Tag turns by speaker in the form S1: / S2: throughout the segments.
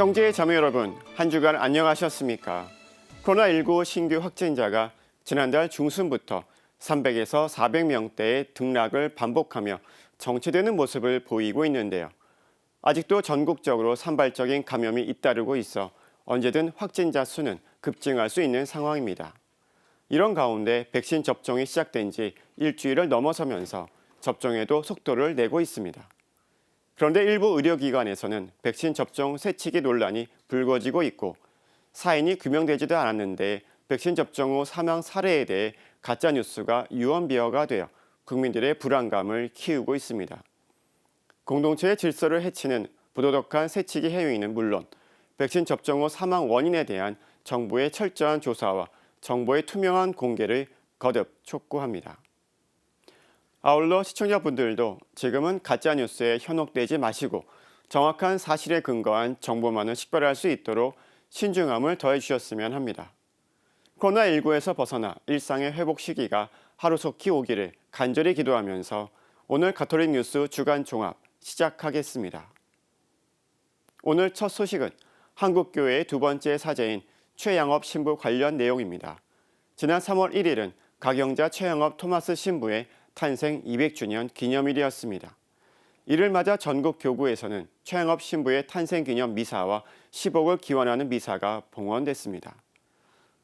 S1: 형제 자매 여러분, 한 주간 안녕하셨습니까? 코로나19 신규 확진자가 지난달 중순부터 300에서 400명대의 등락을 반복하며 정체되는 모습을 보이고 있는데요. 아직도 전국적으로 산발적인 감염이 잇따르고 있어 언제든 확진자 수는 급증할 수 있는 상황입니다. 이런 가운데 백신 접종이 시작된 지 일주일을 넘어서면서 접종에도 속도를 내고 있습니다. 그런데 일부 의료기관에서는 백신 접종 세치기 논란이 불거지고 있고 사인이 규명되지도 않았는데 백신 접종 후 사망 사례에 대해 가짜뉴스가 유언비어가 되어 국민들의 불안감을 키우고 있습니다. 공동체의 질서를 해치는 부도덕한 세치기 행위는 물론 백신 접종 후 사망 원인에 대한 정부의 철저한 조사와 정보의 투명한 공개를 거듭 촉구합니다. 아울러 시청자분들도 지금은 가짜뉴스에 현혹되지 마시고 정확한 사실에 근거한 정보만을 식별할 수 있도록 신중함을 더해주셨으면 합니다. 코로나19에서 벗어나 일상의 회복 시기가 하루속히 오기를 간절히 기도하면서 오늘 가톨릭 뉴스 주간 종합 시작하겠습니다. 오늘 첫 소식은 한국교회의 두 번째 사제인 최양업 신부 관련 내용입니다. 지난 3월 1일은 가경자 최양업 토마스 신부의 탄생 200주년 기념일이었습니다. 이를 맞아 전국 교구에서는 최양업 신부의 탄생 기념 미사와 시복을 기원하는 미사가 봉헌됐습니다.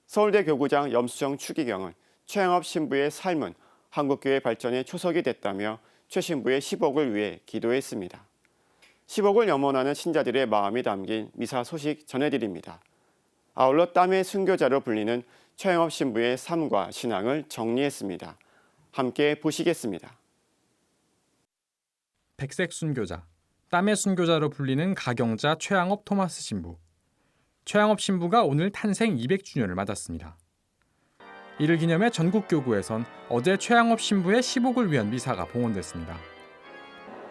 S1: 서울대 교구장 염수정 추기경은 최양업 신부의 삶은 한국교회 발전의 초석이 됐다며 최 신부의 시복을 위해 기도했습니다. 시복을 염원하는 신자들의 마음이 담긴 미사 소식 전해드립니다. 아울러 땀의 순교자로 불리는 최양업 신부의 삶과 신앙을 정리했습니다. 함께 보시겠습니다.
S2: 백색 순교자, 땀의 순교자로 불리는 가경자 최양업 토마스 신부. 최양업 신부가 오늘 탄생 200주년을 맞았습니다. 이를 기념해 전국 교구에선 어제 최양업 신부의 시복을 위한 미사가 봉헌됐습니다.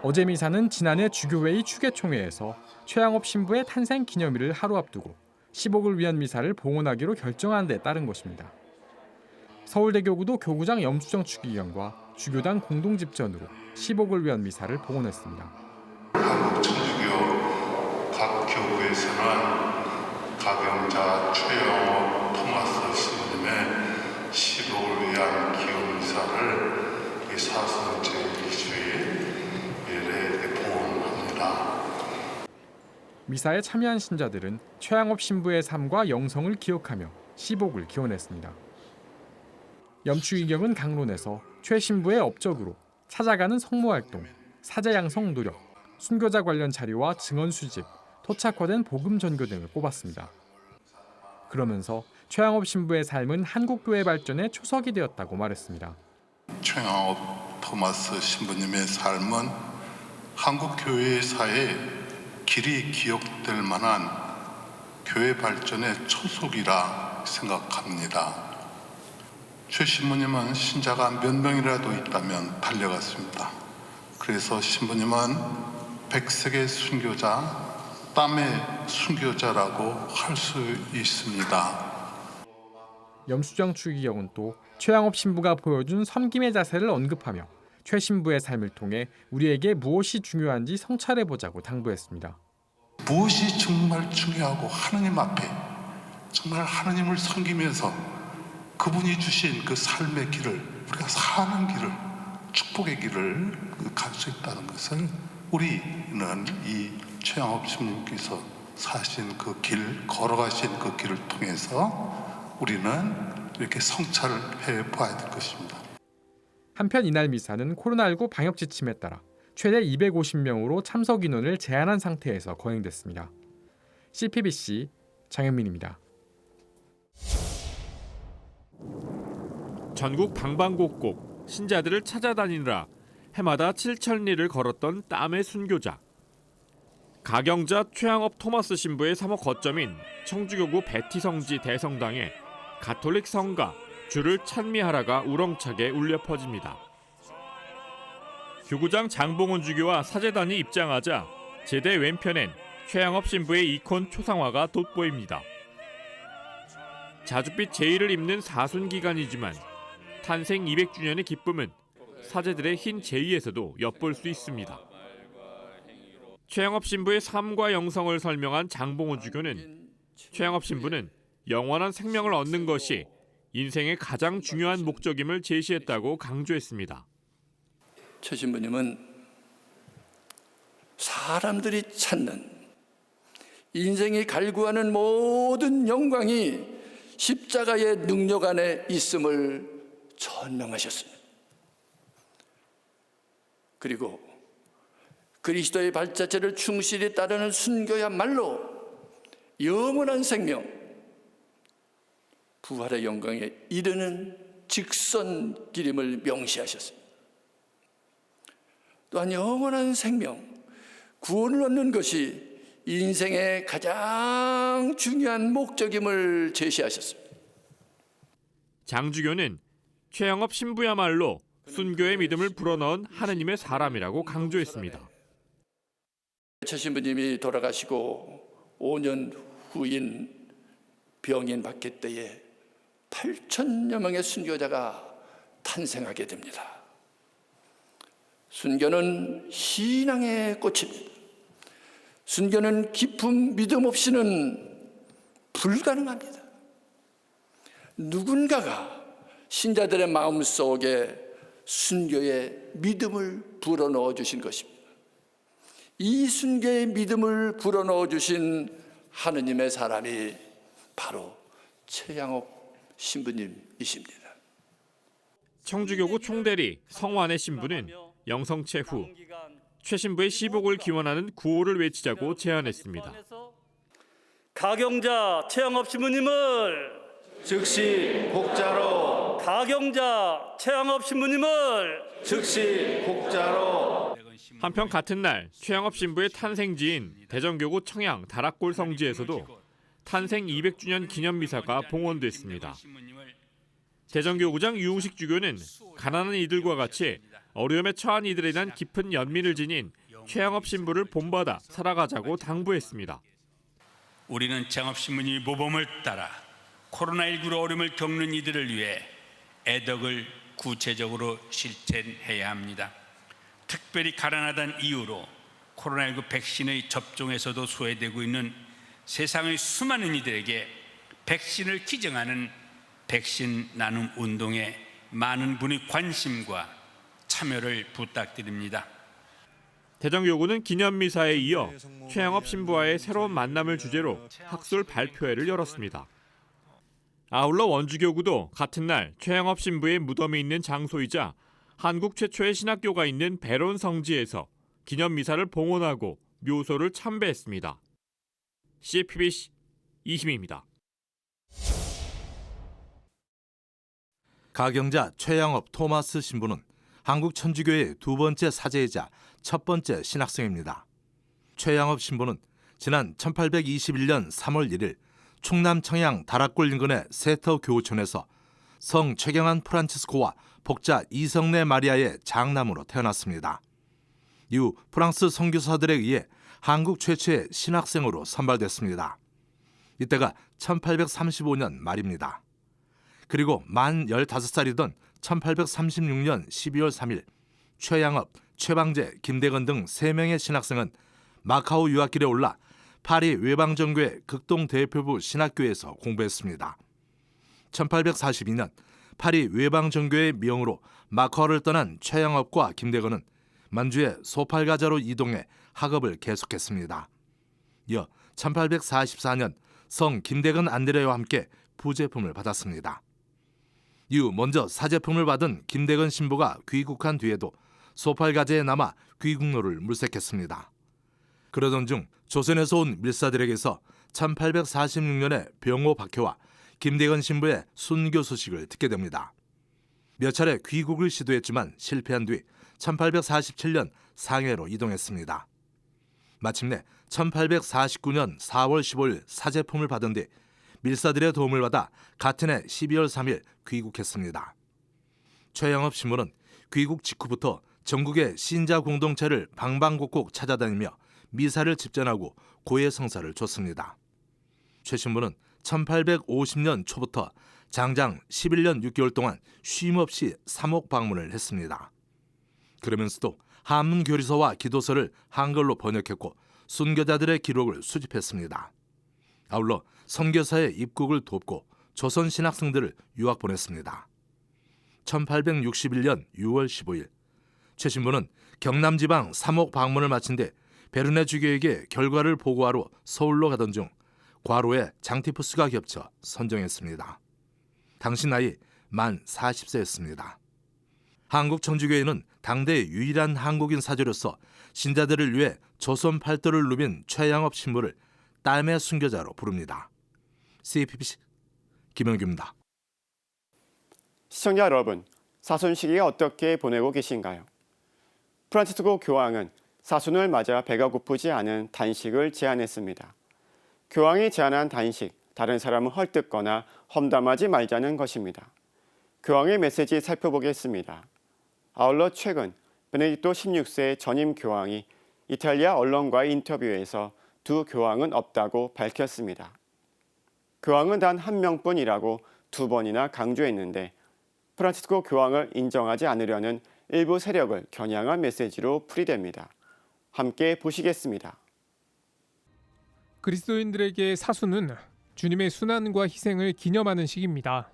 S2: 어제 미사는 지난해 주교회의 추계총회에서 최양업 신부의 탄생 기념일을 하루 앞두고 시복을 위한 미사를 봉헌하기로 결정한 데 따른 것입니다. 서울대 교구도 교구장 염수정 추기경과 주교단 공동집전으로 시복을 위한 미사를 봉헌했습니다.
S3: 한국 천주교 각 교구에서는 가경자 최양업 토마스 신부님의 시복을 위한 기원 미사를 사순 제2주일에 봉헌합니다.
S2: 미사에 참여한 신자들은 최양업 신부의 삶과 영성을 기억하며 시복을 기원했습니다. 염추기경은 강론에서 최 신부의 업적으로 찾아가는 성모활동, 사제양성 노력, 순교자 관련 자료와 증언 수집, 토착화된 복음 전교 등을 꼽았습니다. 그러면서 최양업 신부의 삶은 한국교회 발전의 초석이 되었다고 말했습니다.
S3: 최양업 토마스 신부님의 삶은 한국교회사에 길이 기억될 만한 교회 발전의 초석이라 생각합니다. 최 신부님은 신자가 몇 명이라도 있다면 달려갔습니다. 그래서 신부님은 백색의 순교자, 땀의 순교자라고 할 수 있습니다.
S2: 염수정 추기경은 또 최양업 신부가 보여준 섬김의 자세를 언급하며 최 신부의 삶을 통해 우리에게 무엇이 중요한지 성찰해보자고 당부했습니다.
S3: 무엇이 정말 중요하고 하느님 앞에 정말 하느님을 섬기면서 그분이 주신 그 삶의 길을, 우리가 사는 길을, 축복의 길을 갈 수 있다는 것을 우리는 이 최양업 신부님께서 사신 그 길, 걸어가신 그 길을 통해서 우리는 이렇게 성찰을 해봐야 될 것입니다.
S2: 한편 이날 미사는 코로나19 방역 지침에 따라 최대 250명으로 참석 인원을 제한한 상태에서 거행됐습니다. CPBC 장현민입니다.
S4: 전국 방방곡곡 신자들을 찾아다니느라 해마다 7,000리를 걸었던 땀의 순교자. 가경자 최양업 토마스 신부의 사목 거점인 청주교구 베티성지 대성당에 가톨릭 성가 주를 찬미하라가 우렁차게 울려 퍼집니다. 교구장 장봉원 주교와 사제단이 입장하자 제대 왼편엔 최양업 신부의 이콘 초상화가 돋보입니다. 자줏빛 제의를 입는 사순기간이지만 탄생 200주년의 기쁨은 사제들의 흰 제의에서도 엿볼 수 있습니다. 최양업 신부의 삶과 영성을 설명한 장봉호 주교는 최양업 신부는 영원한 생명을 얻는 것이 인생의 가장 중요한 목적임을 제시했다고 강조했습니다.
S5: 최 신부님은 사람들이 찾는 인생이 갈구하는 모든 영광이 십자가의 능력 안에 있음을 전명하셨습니다. 그리고 그리스도의 발자취를 충실히 따르는 순교야말로 영원한 생명, 부활의 영광에 이르는 직선길임을 명시하셨습니다. 또한 영원한 생명, 구원을 얻는 것이 인생의 가장 중요한 목적임을 제시하셨습니다.
S4: 장주교는 최양업 신부야말로 순교의 믿음을 불어넣은 하느님의 사람이라고 강조했습니다.
S5: 최 신부님이 돌아가시고 5년 후인 병인 박해 때에 8천여 명의 순교자가 탄생하게 됩니다. 순교는 신앙의 꽃입니다. 순교는 깊은 믿음 없이는 불가능합니다. 누군가가 신자들의 마음속에 순교의 믿음을 불어넣어 주신 것입니다. 이 순교의 믿음을 불어넣어 주신 하느님의 사람이 바로 최양업 신부님이십니다.
S4: 청주교구 총대리 성완의 신부는 영성체 후 최 신부의 시복을 기원하는 구호를 외치자고 제안했습니다.
S6: 가경자 최양업 신부님을
S7: 즉시 복자로,
S6: 가경자 최양업 신부님을
S7: 즉시 복자로.
S4: 한편 같은 날 최양업 신부의 탄생지인 대전교구 청양 다락골 성지에서도 탄생 200주년 기념미사가 봉헌됐습니다. 대전교구장 유웅식 주교는 가난한 이들과 같이 어려움에 처한 이들에 대한 깊은 연민을 지닌 최양업 신부를 본받아 살아가자고 당부했습니다.
S8: 우리는 최양업 신부님의 모범을 따라 코로나19로 어려움을 겪는 이들을 위해 애덕을 구체적으로 실천해야 합니다. 특별히 가난하다는 이유로 코로나19 백신의 접종에서도 소외되고 있는 세상의 수많은 이들에게 백신을 기증하는 백신 나눔 운동에 많은 분의 관심과 참여를 부탁드립니다.
S4: 대전교구는 기념미사에 이어 최양업 신부와의 새로운 만남을 주제로 학술 발표회를 열었습니다. 아울러 원주교구도 같은 날 최양업 신부의 무덤이 있는 장소이자 한국 최초의 신학교가 있는 배론 성지에서 기념미사를 봉헌하고 묘소를 참배했습니다. CPBC 이희미입니다.
S9: 가경자 최양업 토마스 신부는 한국 천주교의 두 번째 사제이자 첫 번째 신학생입니다. 최양업 신부는 지난 1821년 3월 1일 충남 청양 다락골 인근의 세터 교우촌에서 성 최경환 프란치스코와 복자 이성래 마리아의 장남으로 태어났습니다. 이후 프랑스 선교사들에 의해 한국 최초의 신학생으로 선발됐습니다. 이때가 1835년 말입니다. 그리고 만 15살이던 1836년 12월 3일 최양업, 최방재, 김대건 등 3명의 신학생은 마카오 유학길에 올라 파리 외방정교회 극동대표부 신학교에서 공부했습니다. 1842년 파리 외방정교회의 명으로 마카오를 떠난 최양업과 김대건은 만주의 소팔가자로 이동해 학업을 계속했습니다. 이어 1844년 성 김대건 안드레와 함께 부제품을 받았습니다. 이후 먼저 사제품을 받은 김대건 신부가 귀국한 뒤에도 소팔가제에 남아 귀국로를 물색했습니다. 그러던 중 조선에서 온 밀사들에게서 1846년에 병호 박해와 김대건 신부의 순교 소식을 듣게 됩니다. 몇 차례 귀국을 시도했지만 실패한 뒤 1847년 상해로 이동했습니다. 마침내 1849년 4월 15일 사제품을 받은 뒤 밀사들의 도움을 받아 같은 해 12월 3일 귀국했습니다. 최양업 신부는 귀국 직후부터 전국의 신자 공동체를 방방곡곡 찾아다니며 미사를 집전하고 고해 성사를 줬습니다. 최 신부는 1850년 초부터 장장 11년 6개월 동안 쉼없이 삼옥 방문을 했습니다. 그러면서도 한문 교리서와 기도서를 한글로 번역했고 순교자들의 기록을 수집했습니다. 아울러 선교사의 입국을 돕고 조선 신학생들을 유학 보냈습니다. 1861년 6월 15일 최 신부는 경남지방 3옥 방문을 마친 뒤 베르네 주교에게 결과를 보고하러 서울로 가던 중 과로에 장티푸스가 겹쳐 선정했습니다. 당시 나이 만 40세였습니다. 한국 천주교회는 당대 유일한 한국인 사제로서 신자들을 위해 조선 팔도를 누빈 최양업 신부를 땀의 순교자로 부릅니다. CPBC 김영규입니다.
S1: 시청자 여러분, 사순 시기에 어떻게 보내고 계신가요? 프란치스코 교황은 사순을 맞아 배가 고프지 않은 단식을 제안했습니다. 교황이 제안한 단식, 다른 사람은 헐뜯거나 험담하지 말자는 것입니다. 교황의 메시지 살펴보겠습니다. 아울러 최근 베네딕토 16세 전임 교황이 이탈리아 언론과의 인터뷰에서 두 교황은 없다고 밝혔습니다. 교황은 단 한 명뿐이라고 두 번이나 강조했는데 프란치스코 교황을 인정하지 않으려는 일부 세력을 겨냥한 메시지로 풀이됩니다. 함께 보시겠습니다.
S10: 그리스도인들에게 사순은 주님의 순환과 희생을 기념하는 시기입니다.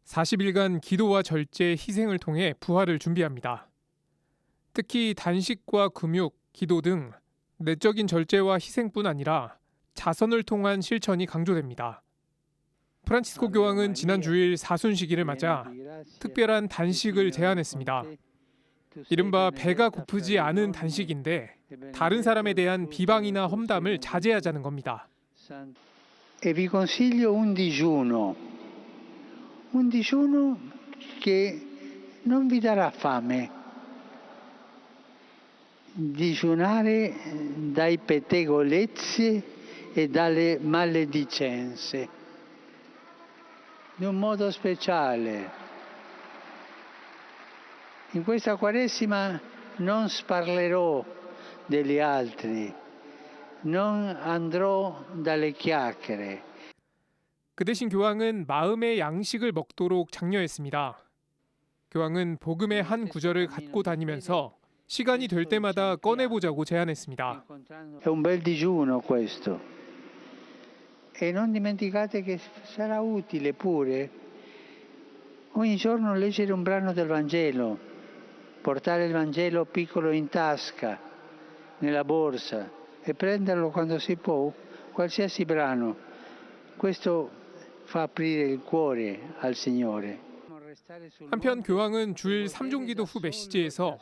S10: 40일간 기도와 절제, 희생을 통해 부활을 준비합니다. 특히 단식과 금욕, 기도 등 내적인 절제와 희생뿐 아니라 자선을 통한 실천이 강조됩니다. 프란치스코 교황은 지난 주일 사순 시기를 맞아 특별한 단식을 제안했습니다. 이른바 배가 고프지 않은 단식인데 다른 사람에 대한 비방이나 험담을 자제하자는 겁니다.
S11: E vi consiglio un digiuno che non vi darà fame. Digiunare dai pettegolezzi e dalle maledicenze. In un modo speciale. In questa Quaresima non sparlerò degli altri, non andrò dalle chiacchiere.
S10: 그 대신 교황은 마음의 양식을 먹도록 장려했습니다. 교황은 복음의 한 구절을 갖고 다니면서 시간이 될 때마다 꺼내보자고 제안했습니다.
S11: È un bel digiuno questo. E non dimenticate che sarà utile pure ogni giorno leggere un brano del Vangelo, portare il Vangelo piccolo in tasca, nella borsa e prenderlo quando si può, qualsiasi brano. Questo fa aprire il cuore al Signore.
S10: 한편 교황은 주일 3종기도 후 메시지에서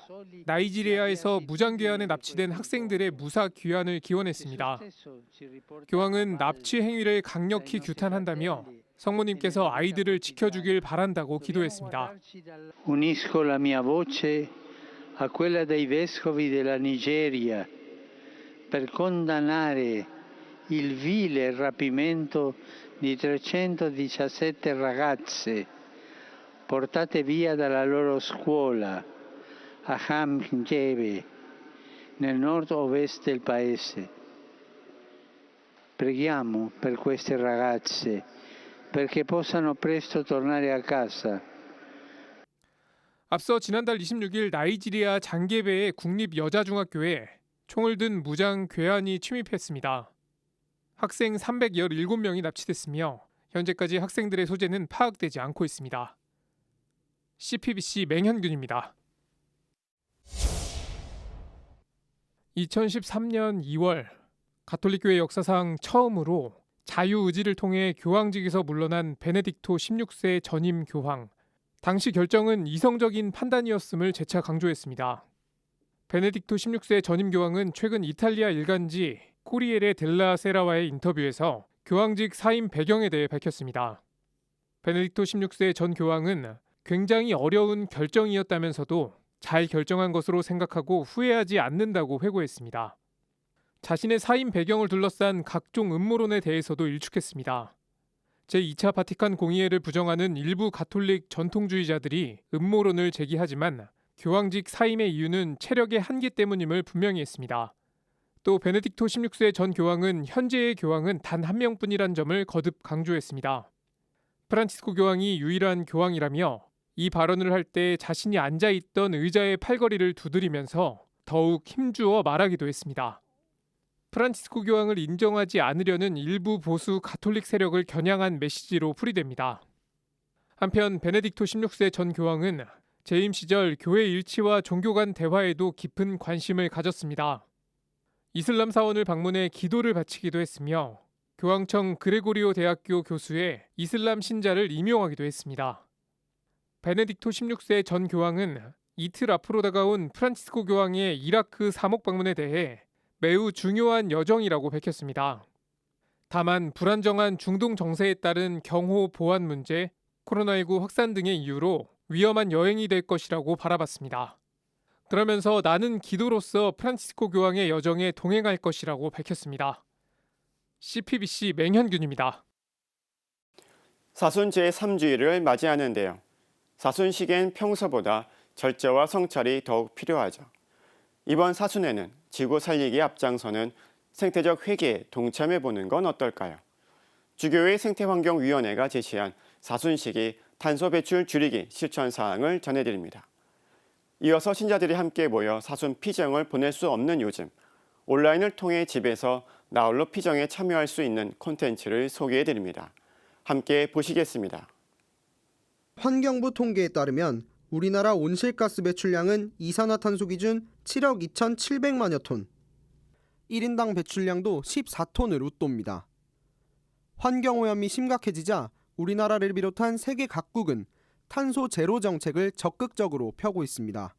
S10: 나이지리아에서 무장귀환에 납치된 학생들의 무사 귀환을 기원했습니다. 교황은 납치 행위를 강력히 규탄한다며 성모님께서 아이들을 지켜주길 바란다고 기도했습니다.
S11: Unisco la mia voce a quella dei vescovi della Nigeria per condannare il vile rapimento di 317 ragazze portate via dalla loro scuola a Hamgebe, nel nord-ovest del paese. Preghiamo per queste ragazze perché possano presto tornare a casa.
S10: 앞서 지난달 26일 나이지리아 장게베의 국립여자중학교에 총을 든 무장 괴한이 침입했습니다. 학생 317명이 납치됐으며 현재까지 학생들의 소재는 파악되지 않고 있습니다. CPBC 맹현균입니다. 2013년 2월 가톨릭교회 역사상 처음으로 자유의지를 통해 교황직에서 물러난 베네딕토 16세 전임 교황. 당시 결정은 이성적인 판단이었음을 재차 강조했습니다. 베네딕토 16세 전임 교황은 최근 이탈리아 일간지 코리에레 델라 세라와의 인터뷰에서 교황직 사임 배경에 대해 밝혔습니다. 베네딕토 16세 전 교황은 굉장히 어려운 결정이었다면서도 잘 결정한 것으로 생각하고 후회하지 않는다고 회고했습니다. 자신의 사임 배경을 둘러싼 각종 음모론에 대해서도 일축했습니다. 제2차 바티칸 공의회를 부정하는 일부 가톨릭 전통주의자들이 음모론을 제기하지만 교황직 사임의 이유는 체력의 한계 때문임을 분명히 했습니다. 또 베네딕토 16세 전 교황은 현재의 교황은 단 한 명뿐이란 점을 거듭 강조했습니다. 프란치스코 교황이 유일한 교황이라며 이 발언을 할 때 자신이 앉아있던 의자의 팔걸이를 두드리면서 더욱 힘주어 말하기도 했습니다. 프란치스코 교황을 인정하지 않으려는 일부 보수 가톨릭 세력을 겨냥한 메시지로 풀이됩니다. 한편 베네딕토 16세 전 교황은 재임 시절 교회 일치와 종교 간 대화에도 깊은 관심을 가졌습니다. 이슬람 사원을 방문해 기도를 바치기도 했으며 교황청 그레고리오 대학교 교수에 이슬람 신자를 임용하기도 했습니다. 베네딕토 16세 전 교황은 이틀 앞으로 다가온 프란치스코 교황의 이라크 사목 방문에 대해 매우 중요한 여정이라고 밝혔습니다. 다만 불안정한 중동 정세에 따른 경호 보안 문제, 코로나19 확산 등의 이유로 위험한 여행이 될 것이라고 바라봤습니다. 그러면서 나는 기도로서 프란치스코 교황의 여정에 동행할 것이라고 밝혔습니다. CPBC 맹현균입니다.
S1: 사순 제3주일을 맞이하는데요. 사순식엔 평소보다 절제와 성찰이 더욱 필요하죠. 이번 사순에는 지구 살리기에 앞장서는 생태적 회개에 동참해보는 건 어떨까요? 주교회 생태환경위원회가 제시한 사순식이 탄소 배출 줄이기 실천 사항을 전해드립니다. 이어서 신자들이 함께 모여 사순 피정을 보낼 수 없는 요즘, 온라인을 통해 집에서 나홀로 피정에 참여할 수 있는 콘텐츠를 소개해드립니다. 함께 보시겠습니다.
S12: 환경부 통계에 따르면 우리나라 온실가스 배출량은 이산화탄소 기준 7억 2,700만여 톤, 1인당 배출량도 14톤을 웃돕니다. 환경오염이 심각해지자 우리나라를 비롯한 세계 각국은 탄소 제로 정책을 적극적으로 펴고 있습니다.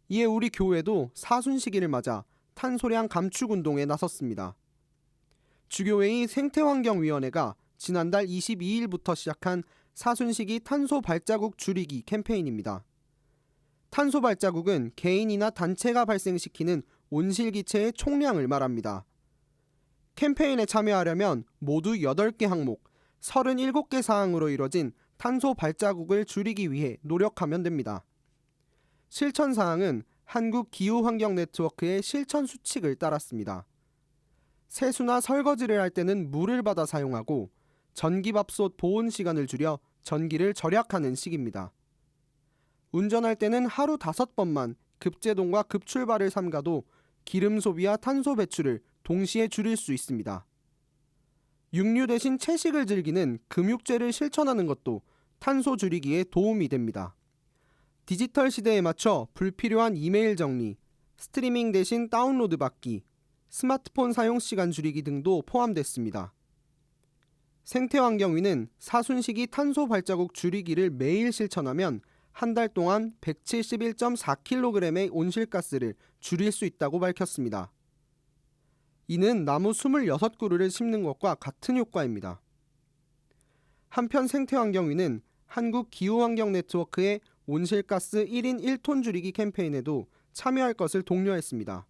S12: 이에 우리 교회도 사순시기를 맞아 탄소량 감축 운동에 나섰습니다. 주교회의 생태환경위원회가 지난달 22일부터 시작한 사순시기 탄소 발자국 줄이기 캠페인입니다. 탄소 발자국은 개인이나 단체가 발생시키는 온실기체의 총량을 말합니다. 캠페인에 참여하려면 모두 8개 항목, 37개 사항으로 이뤄진 탄소 발자국을 줄이기 위해 노력하면 됩니다. 실천 사항은 한국기후환경네트워크의 실천 수칙을 따랐습니다. 세수나 설거지를 할 때는 물을 받아 사용하고 전기밥솥 보온 시간을 줄여 전기를 절약하는 식입니다. 운전할 때는 하루 5번만 급제동과 급출발을 삼가도 기름 소비와 탄소 배출을 동시에 줄일 수 있습니다. 육류 대신 채식을 즐기는 금육제를 실천하는 것도 탄소 줄이기에 도움이 됩니다. 디지털 시대에 맞춰 불필요한 이메일 정리, 스트리밍 대신 다운로드 받기, 스마트폰 사용 시간 줄이기 등도 포함됐습니다. 생태환경위는 사순시기 탄소 발자국 줄이기를 매일 실천하면 한 달 동안 171.4kg의 온실가스를 줄일 수 있다고 밝혔습니다. 이는 나무 26그루를 심는 것과 같은 효과입니다. 한편 생태환경위는 한국기후환경네트워크의 온실가스 1인 1톤 줄이기 캠페인에도 참여할 것을 독려했습니다.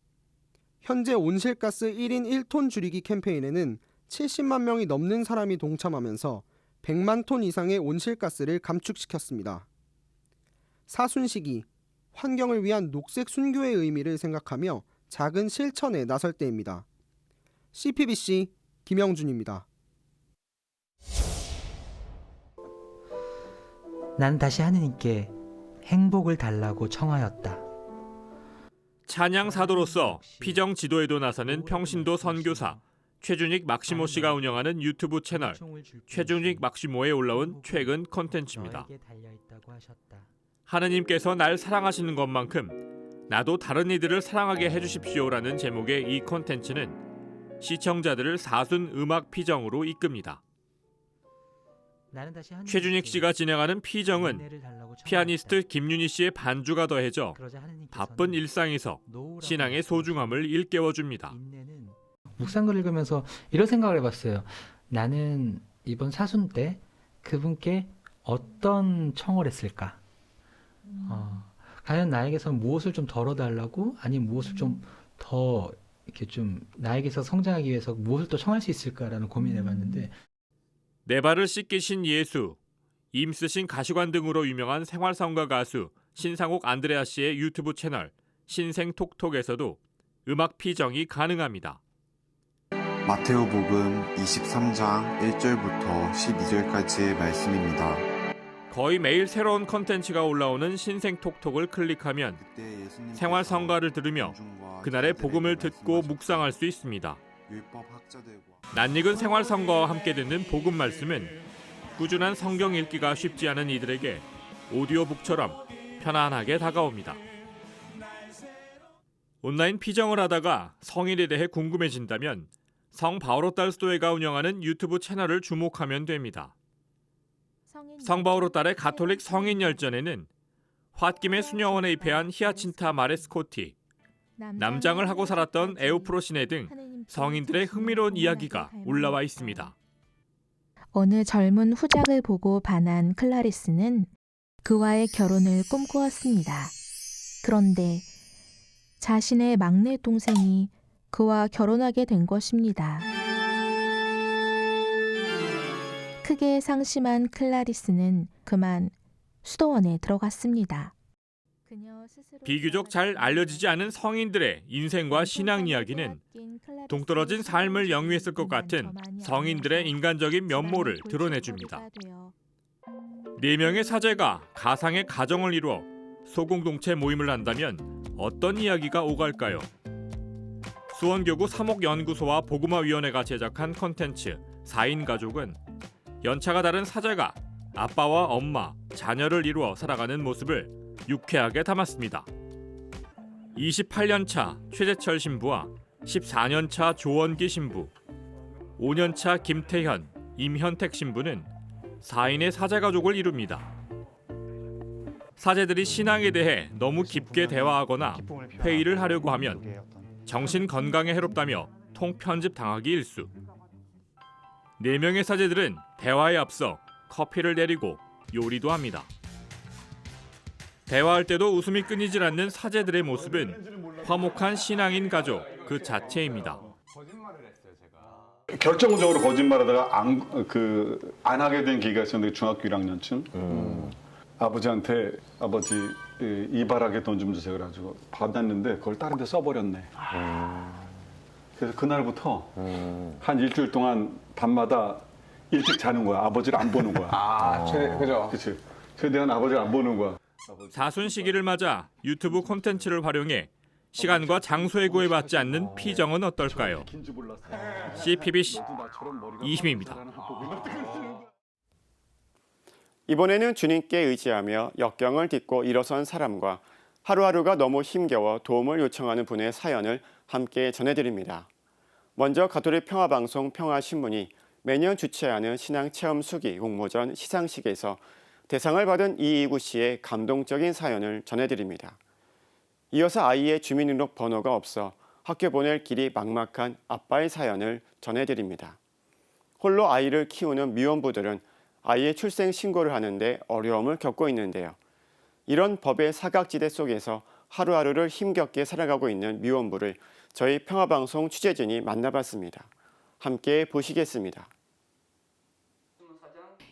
S12: 현재 온실가스 1인 1톤 줄이기 캠페인에는 70만 명이 넘는 사람이 동참하면서 100만 톤 이상의 온실가스를 감축시켰습니다. 사순시기, 환경을 위한 녹색 순교의 의미를 생각하며 작은 실천에 나설 때입니다. CPBC 김영준입니다.
S13: 난 다시 하느님께 행복을 달라고 청하였다.
S4: 찬양 사도로서 피정 지도에도 나서는 평신도 선교사 최준익 막시모 씨가 운영하는 유튜브 채널 최준익 막시모에 올라온 최근 콘텐츠입니다. 하느님께서 날 사랑하시는 것만큼 나도 다른 이들을 사랑하게 해주십시오라는 제목의 이 콘텐츠는 시청자들을 사순 음악 피정으로 이끕니다. 최준익 씨가 진행하는 피정은 피아니스트 김윤희 씨의 반주가 더해져 바쁜 일상에서 신앙의 소중함을 일깨워줍니다.
S13: 묵상글 읽으면서 이런 생각을 해봤어요. 나는 이번 사순 때 그분께 어떤 청을 했을까? 과연 나에게서 무엇을 좀 덜어달라고, 아니면 무엇을 좀 더 이렇게 좀 나에게서 성장하기 위해서 무엇을 또 청할 수 있을까라는 고민해봤는데,
S4: 내 발을 씻기신 예수, 임쓰신 가시관 등으로 유명한 생활성가 가수 신상옥 안드레아 씨의 유튜브 채널 신생톡톡에서도 음악 피정이 가능합니다.
S14: 마테오복음 23장 1절부터 12절까지의 말씀입니다.
S4: 거의 매일 새로운 컨텐츠가 올라오는 신생톡톡을 클릭하면 생활성가를 들으며 그날의 복음을 듣고 묵상할 수 있습니다.
S14: 율법 학자들과
S4: 낯익은 생활 성가와 함께 듣는 복음 말씀은 꾸준한 성경 읽기가 쉽지 않은 이들에게 오디오북처럼 편안하게 다가옵니다. 온라인 피정을 하다가 성인에 대해 궁금해진다면 성 바오로딸 수도회가 운영하는 유튜브 채널을 주목하면 됩니다. 성 바오로딸의 가톨릭 성인 열전에는 홧김에 수녀원에 입회한 히아친타 마레스코티, 남장을 하고 살았던 에우프로시네 등 성인들의 흥미로운 이야기가 올라와 있습니다.
S15: 어느 젊은 후작을 보고 반한 클라리스는 그와의 결혼을 꿈꾸었습니다. 그런데 자신의 막내 동생이 그와 결혼하게 된 것입니다. 크게 상심한 클라리스는 그만 수도원에 들어갔습니다.
S4: 비교적 잘 알려지지 않은 성인들의 인생과 신앙 이야기는 동떨어진 삶을 영위했을 것 같은 성인들의 인간적인 면모를 드러내줍니다. 4명의 사제가 가상의 가정을 이루어 소공동체 모임을 한다면 어떤 이야기가 오갈까요? 수원교구 사목연구소와 복음화위원회가 제작한 콘텐츠 4인 가족은 연차가 다른 사제가 아빠와 엄마, 자녀를 이루어 살아가는 모습을 유쾌하게 담았습니다. 28년차 최재철 신부와 14년차 조원기 신부, 5년차 김태현, 임현택 신부는 4인의 사제가족을 이룹니다. 사제들이 신앙에 대해 너무 깊게 대화하거나 회의를 하려고 하면 정신 건강에 해롭다며 통편집 당하기 일쑤. 4명의 사제들은 대화에 앞서 커피를 내리고 요리도 합니다. 대화할 때도 웃음이 끊이질 않는 사제들의 모습은 화목한 신앙인 가족 그 자체입니다.
S16: 결정적으로 거짓말하다가 안 하게 된 기회가 있었는데 중학교 1학년쯤 아버지한테 아버지 이발하게 돈 좀 주세요 그래가지고 받았는데 그걸 다른 데 써버렸네. 그래서 그날부터 한 일주일 동안 밤마다 일찍 자는 거야. 아버지를 안 보는 거야.
S17: 그죠.
S16: 그렇지. 최대한 아버지를 안 보는 거야.
S4: 사순 시기를 맞아 유튜브 콘텐츠를 활용해 시간과 장소에 구애받지 않는 피정은 어떨까요? CPBC 이희민입니다.
S1: 이번에는 주님께 의지하며 역경을 딛고 일어선 사람과 하루하루가 너무 힘겨워 도움을 요청하는 분의 사연을 함께 전해드립니다. 먼저 가톨릭 평화방송 평화신문이 매년 주최하는 신앙체험 수기 공모전 시상식에서 대상을 받은 이이구 씨의 감동적인 사연을 전해드립니다. 이어서 아이의 주민등록 번호가 없어 학교 보낼 길이 막막한 아빠의 사연을 전해드립니다. 홀로 아이를 키우는 미혼부들은 아이의 출생 신고를 하는데 어려움을 겪고 있는데요. 이런 법의 사각지대 속에서 하루하루를 힘겹게 살아가고 있는 미혼부를 저희 평화방송 취재진이 만나봤습니다. 함께 보시겠습니다.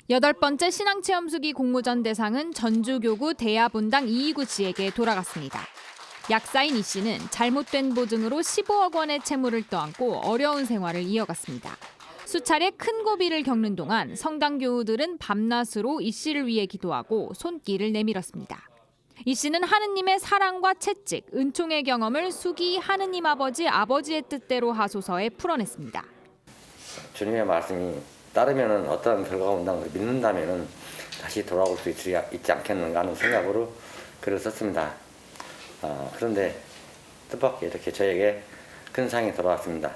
S18: 8번째 신앙체험수기 공모전 대상은 전주교구 대야분당 이이구 씨에게 돌아갔습니다. 약사인 이 씨는 잘못된 보증으로 15억 원의 채무를 떠안고 어려운 생활을 이어갔습니다. 수차례 큰 고비를 겪는 동안 성당 교우들은 밤낮으로 이 씨를 위해 기도하고 손길을 내밀었습니다. 이 씨는 하느님의 사랑과 채찍, 은총의 경험을 수기 하느님 아버지의 뜻대로 하소서에 풀어냈습니다.
S19: 주님의 말씀이 따르면 어떤 결과가 온다는 걸 믿는다면 다시 돌아올 수 있지 않겠는가 하는 생각으로 글을 썼습니다. 그런데 뜻밖의 이렇게 저에게 큰 상이 돌아왔습니다.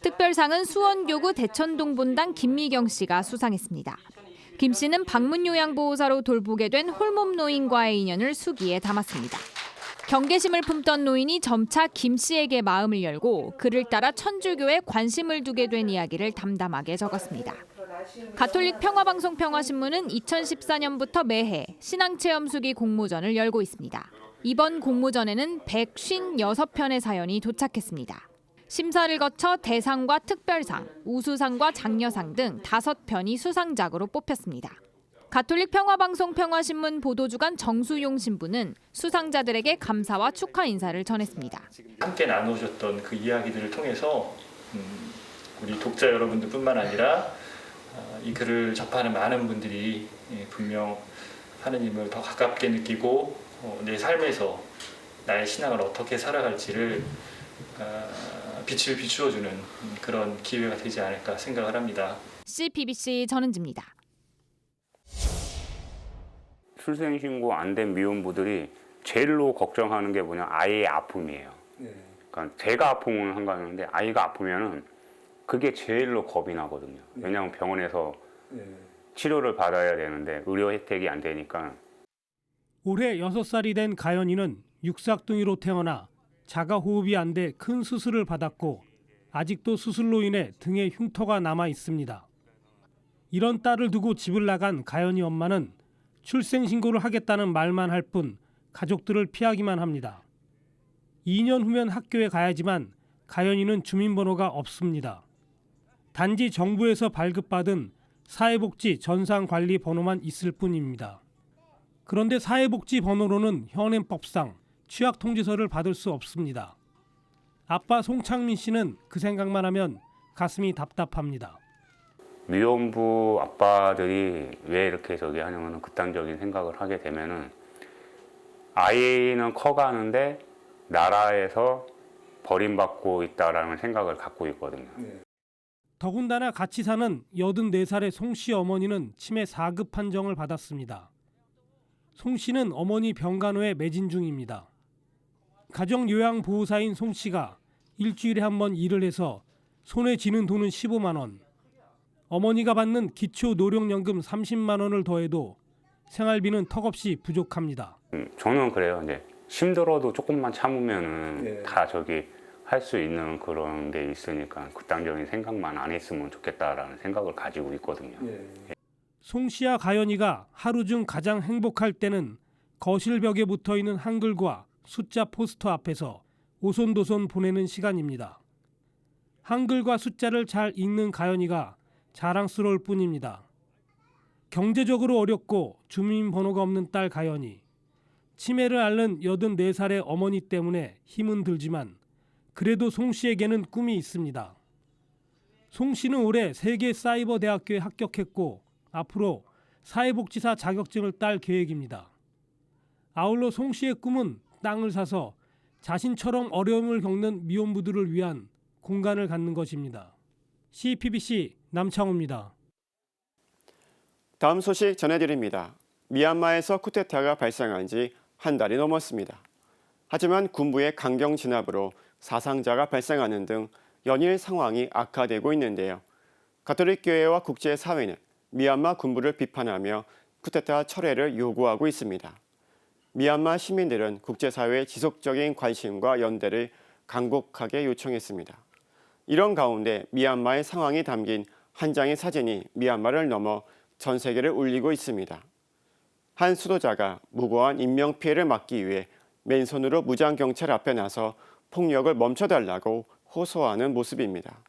S18: 특별상은 수원교구 대천동 분당 김미경 씨가 수상했습니다. 김 씨는 방문요양보호사로 돌보게 된 홀몸 노인과의 인연을 수기에 담았습니다. 경계심을 품던 노인이 점차 김 씨에게 마음을 열고 그를 따라 천주교에 관심을 두게 된 이야기를 담담하게 적었습니다. 가톨릭 평화방송 평화신문은 2014년부터 매해 신앙체험수기 공모전을 열고 있습니다. 이번 공모전에는 156편의 사연이 도착했습니다. 심사를 거쳐 대상과 특별상, 우수상과 장려상 등 5편이 수상작으로 뽑혔습니다. 가톨릭 평화방송 평화신문 보도주간 정수용 신부는 수상자들에게 감사와 축하 인사를 전했습니다.
S20: 함께 나누셨던 그 이야기들을 통해서 우리 독자 여러분들뿐만 아니라 이 글을 접하는 많은 분들이 분명 하느님을 더 가깝게 느끼고 내 삶에서 나의 신앙을 어떻게 살아갈지를 빛을 비추어주는 그런 기회가 되지 않을까 생각을 합니다.
S18: CPBC 전은지입니다.
S17: 출생신고 안 된 미혼부들이 제일로 걱정하는 게 뭐냐, 아이의 아픔이에요. 그러니까 제가 아픔은 한가하는데 아이가 아프면은 그게 제일로 겁이 나거든요. 왜냐하면 병원에서 치료를 받아야 되는데 의료 혜택이 안 되니까.
S21: 올해 6살이 된 가연이는 육삭둥이로 태어나 자가호흡이 안 돼 큰 수술을 받았고 아직도 수술로 인해 등에 흉터가 남아 있습니다. 이런 딸을 두고 집을 나간 가연이 엄마는 출생신고를 하겠다는 말만 할 뿐 가족들을 피하기만 합니다. 2년 후면 학교에 가야지만 가연이는 주민번호가 없습니다. 단지 정부에서 발급받은 사회복지 전산관리 번호만 있을 뿐입니다. 그런데 사회복지 번호로는 현행법상 취약통지서를 받을 수 없습니다. 아빠 송창민 씨는 그 생각만 하면 가슴이 답답합니다.
S17: 미혼부 아빠들이 왜 이렇게 저기 하냐면 극단적인 생각을 하게 되면은 아이는 커가는데 나라에서 버림받고 있다라는 생각을 갖고 있거든요.
S21: 더군다나 같이 사는 84살의 송 씨 어머니는 치매 4급 판정을 받았습니다. 송 씨는 어머니 병간호에 매진 중입니다. 가정요양보호사인 송 씨가 일주일에 한 번 일을 해서 손에 쥐는 돈은 15만 원. 어머니가 받는 기초노령연금 30만 원을 더해도 생활비는 턱없이 부족합니다.
S17: 저는 그래요. 이제 힘들어도 조금만 참으면은 다 저기 할 수 있는 그런 게 있으니까 극단적인 생각만 안 했으면 좋겠다라는 생각을 가지고 있거든요.
S21: 송 씨와 가연이가 하루 중 가장 행복할 때는 거실 벽에 붙어있는 한글과 숫자 포스터 앞에서 오손도손 보내는 시간입니다. 한글과 숫자를 잘 읽는 가연이가 자랑스러울 뿐입니다. 경제적으로 어렵고 주민번호가 없는 딸 가연이, 치매를 앓는 84살의 어머니 때문에 힘은 들지만 그래도 송 씨에게는 꿈이 있습니다. 송 씨는 올해 세계사이버대학교에 합격했고 앞으로 사회복지사 자격증을 딸 계획입니다. 아울러 송 씨의 꿈은 땅을 사서 자신처럼 어려움을 겪는 미혼부들을 위한 공간을 갖는 것입니다. CPBC 남창호입니다.
S1: 다음 소식 전해드립니다. 미얀마에서 쿠데타가 발생한 지 한 달이 넘었습니다. 하지만 군부의 강경 진압으로 사상자가 발생하는 등 연일 상황이 악화되고 있는데요. 가톨릭 교회와 국제사회는 미얀마 군부를 비판하며 쿠데타 철회를 요구하고 있습니다. 미얀마 시민들은 국제사회의 지속적인 관심과 연대를 간곡하게 요청했습니다. 이런 가운데 미얀마의 상황이 담긴 한 장의 사진이 미얀마를 넘어 전 세계를 울리고 있습니다. 한 수도자가 무고한 인명피해를 막기 위해 맨손으로 무장경찰 앞에 나서 폭력을 멈춰달라고 호소하는 모습입니다.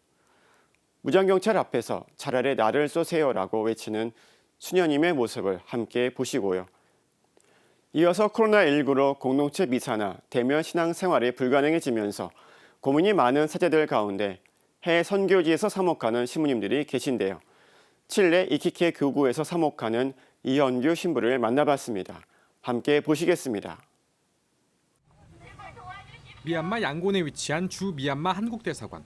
S1: 무장경찰 앞에서 차라리 나를 쏘세요라고 외치는 수녀님의 모습을 함께 보시고요. 이어서 코로나19로 공동체 미사나 대면 신앙생활이 불가능해지면서 고민이 많은 사제들 가운데 해외 선교지에서 사목하는 신부님들이 계신데요. 칠레 이키케 교구에서 사목하는 이현규 신부를 만나봤습니다. 함께 보시겠습니다.
S2: 미얀마 양곤에 위치한 주 미얀마 한국대사관.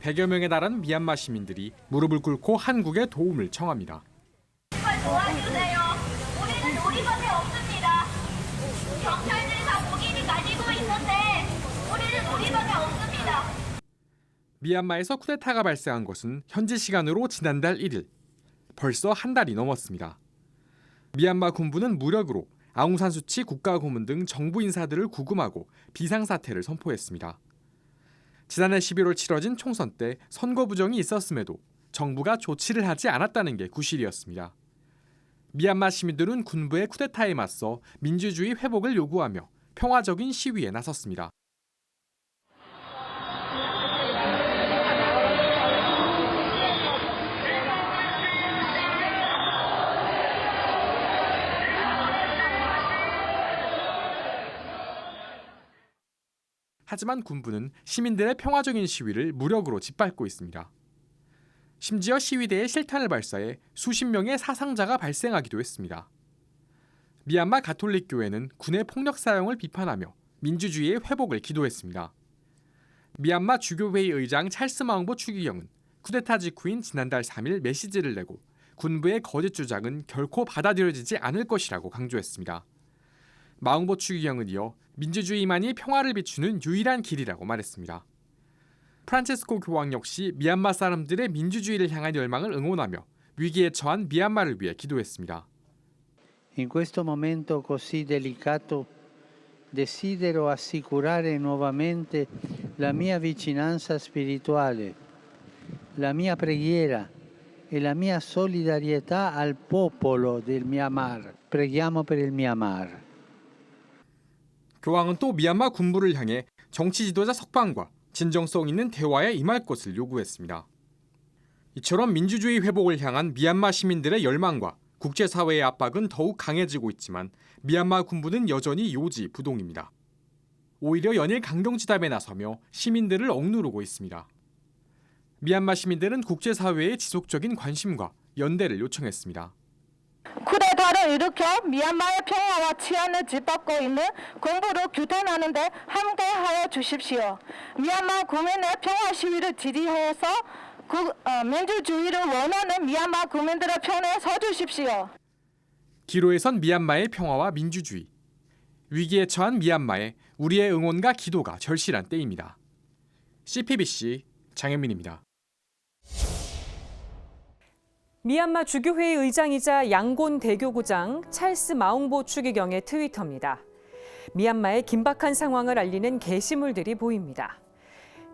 S2: 100여 명에 달한 미얀마 시민들이 무릎을 꿇고 한국의 도움을 청합니다.
S22: 도와주세요. 우리는 놀이방에 없습니다. 경찰들이 다 무기를 가지고 있는데 우리는 놀이방에 없습니다.
S2: 미얀마에서 쿠데타가 발생한 것은 현지 시간으로 지난달 1일. 벌써 한 달이 넘었습니다. 미얀마 군부는 무력으로 아웅산수치 국가고문 등 정부 인사들을 구금하고 비상사태를 선포했습니다. 지난해 11월 치러진 총선 때 선거 부정이 있었음에도 정부가 조치를 하지 않았다는 게 구실이었습니다. 미얀마 시민들은 군부의 쿠데타에 맞서 민주주의 회복을 요구하며 평화적인 시위에 나섰습니다. 하지만 군부는 시민들의 평화적인 시위를 무력으로 짓밟고 있습니다. 심지어 시위대에 실탄을 발사해 수십 명의 사상자가 발생하기도 했습니다. 미얀마 가톨릭 교회는 군의 폭력 사용을 비판하며 민주주의의 회복을 기도했습니다. 미얀마 주교회의 의장 찰스 마웅보 추기경은 쿠데타 직후인 지난달 3일 메시지를 내고 군부의 거짓 주장은 결코 받아들여지지 않을 것이라고 강조했습니다. 마웅보 추기경은 이어 민주주의만이 평화를 비추는 유일한 길이라고 말했습니다. 프란체스코 교황 역시 미얀마 사람들의 민주주의를 향한 열망을 응원하며 위기에 처한 미얀마를 위해 기도했습니다.
S11: In questo momento così delicato desidero assicurare nuovamente la mia vicinanza spirituale, la mia preghiera e la mia solidarietà al popolo del Myanmar. Preghiamo per il Myanmar.
S2: 교황은 또 미얀마 군부를 향해 정치 지도자 석방과 진정성 있는 대화에 임할 것을 요구했습니다. 이처럼 민주주의 회복을 향한 미얀마 시민들의 열망과 국제사회의 압박은 더욱 강해지고 있지만 미얀마 군부는 여전히 요지부동입니다. 오히려 연일 강경지답에 나서며 시민들을 억누르고 있습니다. 미얀마 시민들은 국제사회의 지속적인 관심과 연대를 요청했습니다.
S3: 쿠데타를 일으켜 미얀마의 평화와 치안을 짓밟고 있는 군부를 규탄하는 데 함께하여 주십시오. 미얀마 국민의 평화 시위를 지지해서 민주주의를 원하는 미얀마 국민들의 편에 서주십시오.
S2: 기로에 선 미얀마의 평화와 민주주의. 위기에 처한 미얀마에 우리의 응원과 기도가 절실한 때입니다. CPBC 장현민입니다.
S5: 미얀마 주교회의 의장이자 양곤 대교구장 찰스 마웅보 추기경의 트위터입니다. 미얀마의 긴박한 상황을 알리는 게시물들이 보입니다.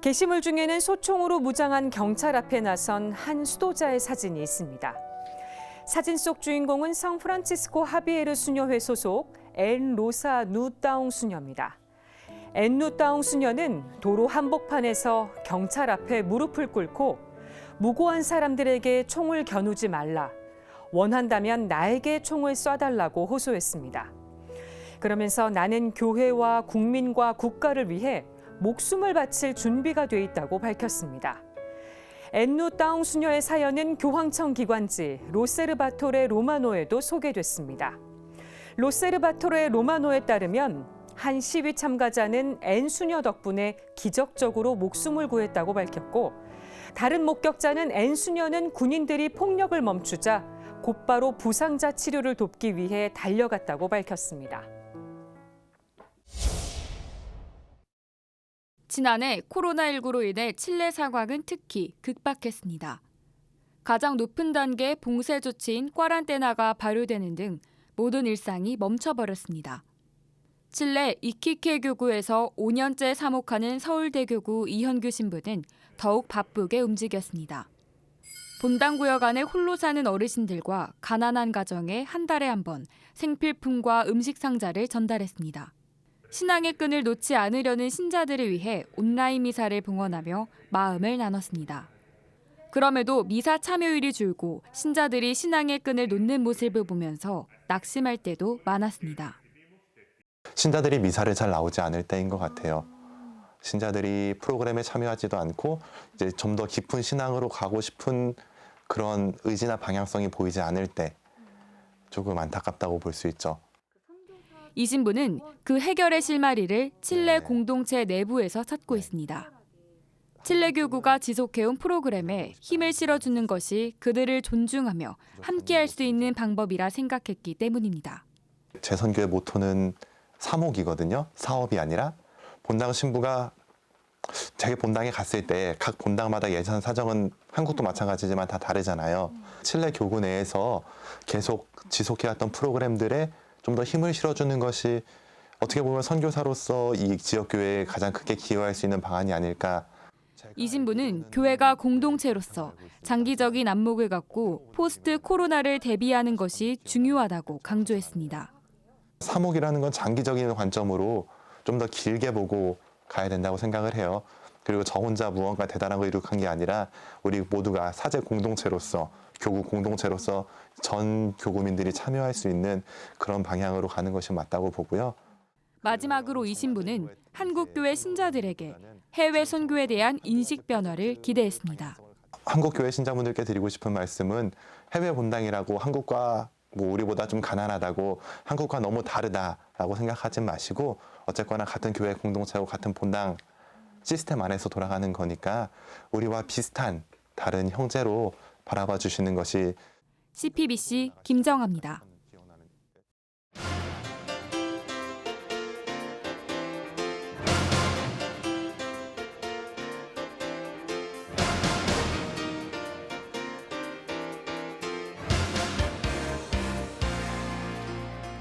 S5: 게시물 중에는 소총으로 무장한 경찰 앞에 나선 한 수도자의 사진이 있습니다. 사진 속 주인공은 성프란치스코 하비에르 수녀회 소속 엔 로사 누따옹 수녀입니다. 엔 누따옹 수녀는 도로 한복판에서 경찰 앞에 무릎을 꿇고 무고한 사람들에게 총을 겨누지 말라, 원한다면 나에게 총을 쏴달라고 호소했습니다. 그러면서 나는 교회와 국민과 국가를 위해 목숨을 바칠 준비가 돼 있다고 밝혔습니다. 엔누 따옹 수녀의 사연은 교황청 기관지 로세르바토레 로마노에도 소개됐습니다. 로세르바토레 로마노에 따르면 한 시위 참가자는 엔 수녀 덕분에 기적적으로 목숨을 구했다고 밝혔고, 다른 목격자는 엔 수녀는 군인들이 폭력을 멈추자 곧바로 부상자 치료를 돕기 위해 달려갔다고 밝혔습니다.
S23: 지난해 코로나19로 인해 칠레 상황은 특히 극박했습니다. 가장 높은 단계의 봉쇄 조치인 꽈란테나가 발효되는 등 모든 일상이 멈춰버렸습니다. 칠레 이키케 교구에서 5년째 사목하는 서울대교구 이현규 신부는 더욱 바쁘게 움직였습니다. 본당구역 안에 홀로 사는 어르신들과 가난한 가정에 한 달에 한 번 생필품과 음식 상자를 전달했습니다. 신앙의 끈을 놓지 않으려는 신자들을 위해 온라인 미사를 봉헌하며 마음을 나눴습니다. 그럼에도 미사 참여율이 줄고 신자들이 신앙의 끈을 놓는 모습을 보면서 낙심할 때도 많았습니다.
S24: 신자들이 미사를 잘 나오지 않을 때인 것 같아요. 신자들이 프로그램에 참여하지도 않고 이제 좀 더 깊은 신앙으로 가고 싶은 그런 의지나 방향성이 보이지 않을 때 조금 안타깝다고 볼 수 있죠.
S23: 이 신부는 그 해결의 실마리를 칠레 공동체 내부에서 찾고 있습니다. 칠레 교구가 지속해온 프로그램에 힘을 실어주는 것이 그들을 존중하며 함께할 수 있는 방법이라 생각했기 때문입니다.
S24: 제 선교의 모토는 사목이거든요. 사업이 아니라. 본당 신부가 자기 본당에 갔을 때 각 본당마다 예산 사정은 한국도 마찬가지지만 다 다르잖아요. 칠레 교구 내에서 계속 지속해왔던 프로그램들에 좀 더 힘을 실어주는 것이 어떻게 보면 선교사로서 이 지역교회에 가장 크게 기여할 수 있는 방안이 아닐까.
S23: 이 신부는 교회가 공동체로서 장기적인 안목을 갖고 포스트 코로나를 대비하는 것이 중요하다고 강조했습니다.
S24: 사목이라는 건 장기적인 관점으로 좀 더 길게 보고 가야 된다고 생각을 해요. 그리고 저 혼자 무언가 대단한 걸 이룩한 게 아니라 우리 모두가 사제 공동체로서, 교구 공동체로서 전 교구민들이 참여할 수 있는 그런 방향으로 가는 것이 맞다고 보고요.
S23: 마지막으로 이 신부는 한국교회 신자들에게 해외 선교에 대한 인식 변화를 기대했습니다.
S24: 한국교회 신자분들께 드리고 싶은 말씀은 해외 본당이라고 한국과 뭐 우리보다 좀 가난하다고 한국과 너무 다르다라고 생각하지 마시고 어쨌거나 같은 교회 공동체고 같은 본당 시스템 안에서 돌아가는 거니까 우리와 비슷한 다른 형제로 바라봐 주시는 것이
S23: CPBC 김정아입니다.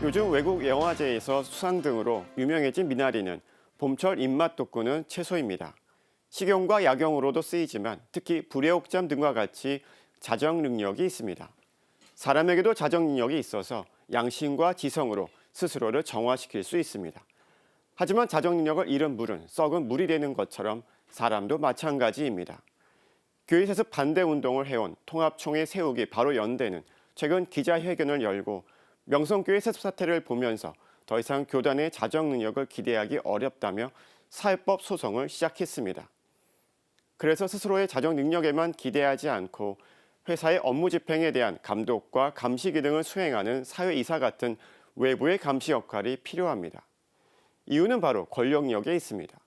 S1: 요즘 외국 영화제에서 수상 등으로 유명해진 미나리는 봄철 입맛 돋구는 채소입니다. 식용과 약용으로도 쓰이지만 특히 불의옥잠 등과 같이 자정 능력이 있습니다. 사람에게도 자정 능력이 있어서 양심과 지성으로 스스로를 정화시킬 수 있습니다. 하지만 자정 능력을 잃은 물은 썩은 물이 되는 것처럼 사람도 마찬가지입니다. 교회에서 반대 운동을 해온 통합총회 세우기 바로 연대는 최근 기자회견을 열고 명성교회 세습 사태를 보면서 더 이상 교단의 자정 능력을 기대하기 어렵다며 사회법 소송을 시작했습니다. 그래서 스스로의 자정 능력에만 기대하지 않고 회사의 업무 집행에 대한 감독과 감시 기능을 수행하는 사회이사 같은 외부의 감시 역할이 필요합니다. 이유는 바로 권력력에 있습니다.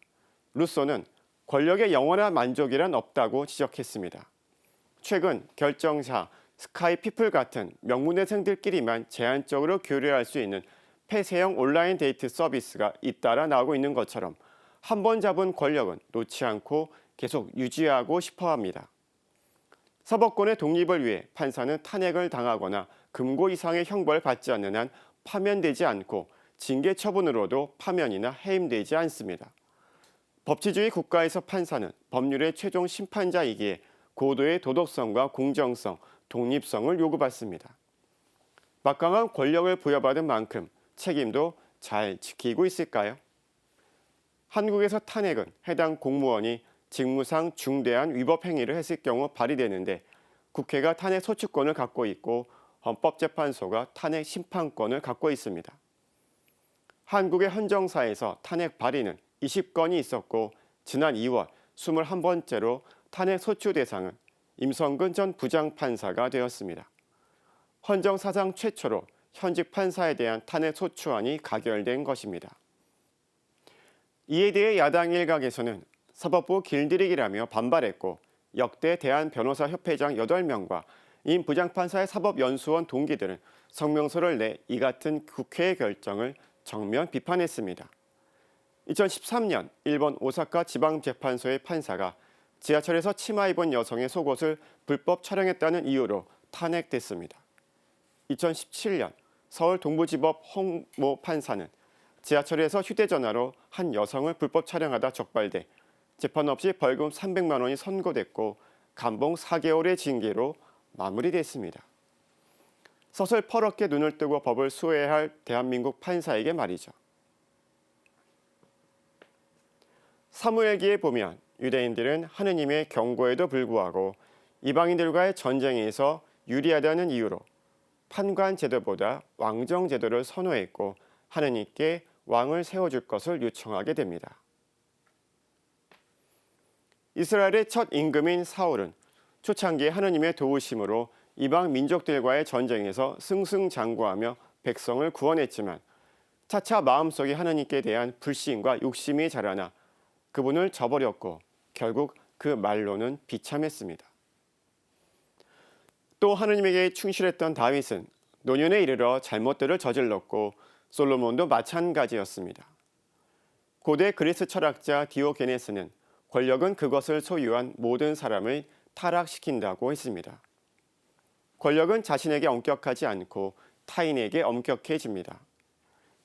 S1: 루소는 권력의 영원한 만족이란 없다고 지적했습니다. 최근 결정사, 스카이피플 같은 명문대생들끼리만 제한적으로 교류할 수 있는 폐쇄형 온라인 데이트 서비스가 잇따라 나오고 있는 것처럼 한 번 잡은 권력은 놓지 않고 계속 유지하고 싶어 합니다. 사법권의 독립을 위해 판사는 탄핵을 당하거나 금고 이상의 형벌을 받지 않는 한 파면되지 않고 징계 처분으로도 파면이나 해임되지 않습니다. 법치주의 국가에서 판사는 법률의 최종 심판자이기에 고도의 도덕성과 공정성, 독립성을 요구받습니다. 막강한 권력을 부여받은 만큼 책임도 잘 지키고 있을까요? 한국에서 탄핵은 해당 공무원이 직무상 중대한 위법 행위를 했을 경우 발의되는데 국회가 탄핵 소추권을 갖고 있고 헌법재판소가 탄핵 심판권을 갖고 있습니다. 한국의 헌정사에서 탄핵 발의는 20건이 있었고 지난 2월 21번째로 탄핵 소추 대상은 임성근 전 부장판사가 되었습니다. 헌정사상 최초로 현직 판사에 대한 탄핵 소추안이 가결된 것입니다. 이에 대해 야당 일각에서는 사법부 길들이기라며 반발했고 역대 대한변호사협회장 8명과 임 부장판사의 사법연수원 동기들은 성명서를 내 이 같은 국회의 결정을 정면 비판했습니다. 2013년 일본 오사카 지방재판소의 판사가 지하철에서 치마 입은 여성의 속옷을 불법 촬영했다는 이유로 탄핵됐습니다. 2017년 서울 동부지법 홍모 판사는 지하철에서 휴대전화로 한 여성을 불법 촬영하다 적발돼 재판 없이 벌금 300만 원이 선고됐고 감봉 4개월의 징계로 마무리됐습니다. 서슬 퍼렇게 눈을 뜨고 법을 수호해야 할 대한민국 판사에게 말이죠. 사무엘기에 보면 유대인들은 하느님의 경고에도 불구하고 이방인들과의 전쟁에서 유리하다는 이유로 판관 제도보다 왕정 제도를 선호했고 하느님께 왕을 세워줄 것을 요청하게 됩니다. 이스라엘의 첫 임금인 사울은 초창기에 하느님의 도우심으로 이방 민족들과의 전쟁에서 승승장구하며 백성을 구원했지만 차차 마음속에 하느님께 대한 불신과 욕심이 자라나 그분을 저버렸고 결국 그 말로는 비참했습니다. 또 하느님에게 충실했던 다윗은 노년에 이르러 잘못들을 저질렀고 솔로몬도 마찬가지였습니다. 고대 그리스 철학자 디오게네스는 권력은 그것을 소유한 모든 사람을 타락시킨다고 했습니다. 권력은 자신에게 엄격하지 않고 타인에게 엄격해집니다.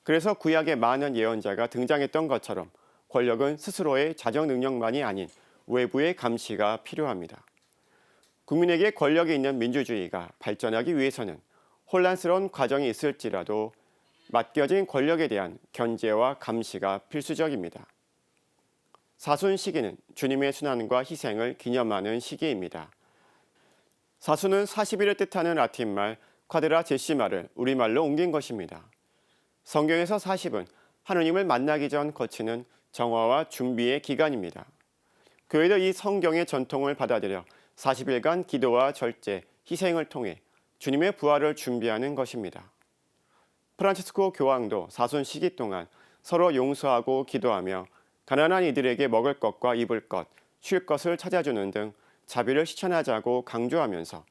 S1: 그래서 구약에 많은 예언자가 등장했던 것처럼 권력은 스스로의 자정 능력만이 아닌 외부의 감시가 필요합니다. 국민에게 권력이 있는 민주주의가 발전하기 위해서는 혼란스러운 과정이 있을지라도 맡겨진 권력에 대한 견제와 감시가 필수적입니다. 사순 시기는 주님의 순환과 희생을 기념하는 시기입니다. 사순은 40일을 뜻하는 라틴말 콰드라 제시마를 우리말로 옮긴 것입니다. 성경에서 40은 하느님을 만나기 전 거치는 정화와 준비의 기간입니다. 교회도 이 성경의 전통을 받아들여 40일간 기도와 절제, 희생을 통해 주님의 부활을 준비하는 것입니다. 프란치스코 교황도 사순 시기 동안 서로 용서하고 기도하며 가난한 이들에게 먹을 것과 입을 것, 쉴 것을 찾아주는 등 자비를 실천하자고 강조하면서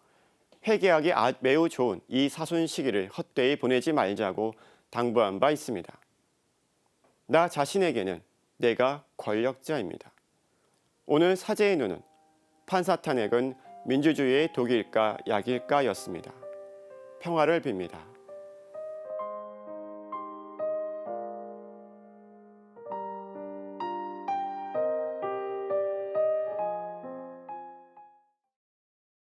S1: 회개하기 매우 좋은 이 사순 시기를 헛되이 보내지 말자고 당부한 바 있습니다. 나 자신에게는 내가 권력자입니다. 오늘 사제의 눈은 판사 탄핵은 민주주의의 독일까 약일까였습니다. 평화를 빕니다.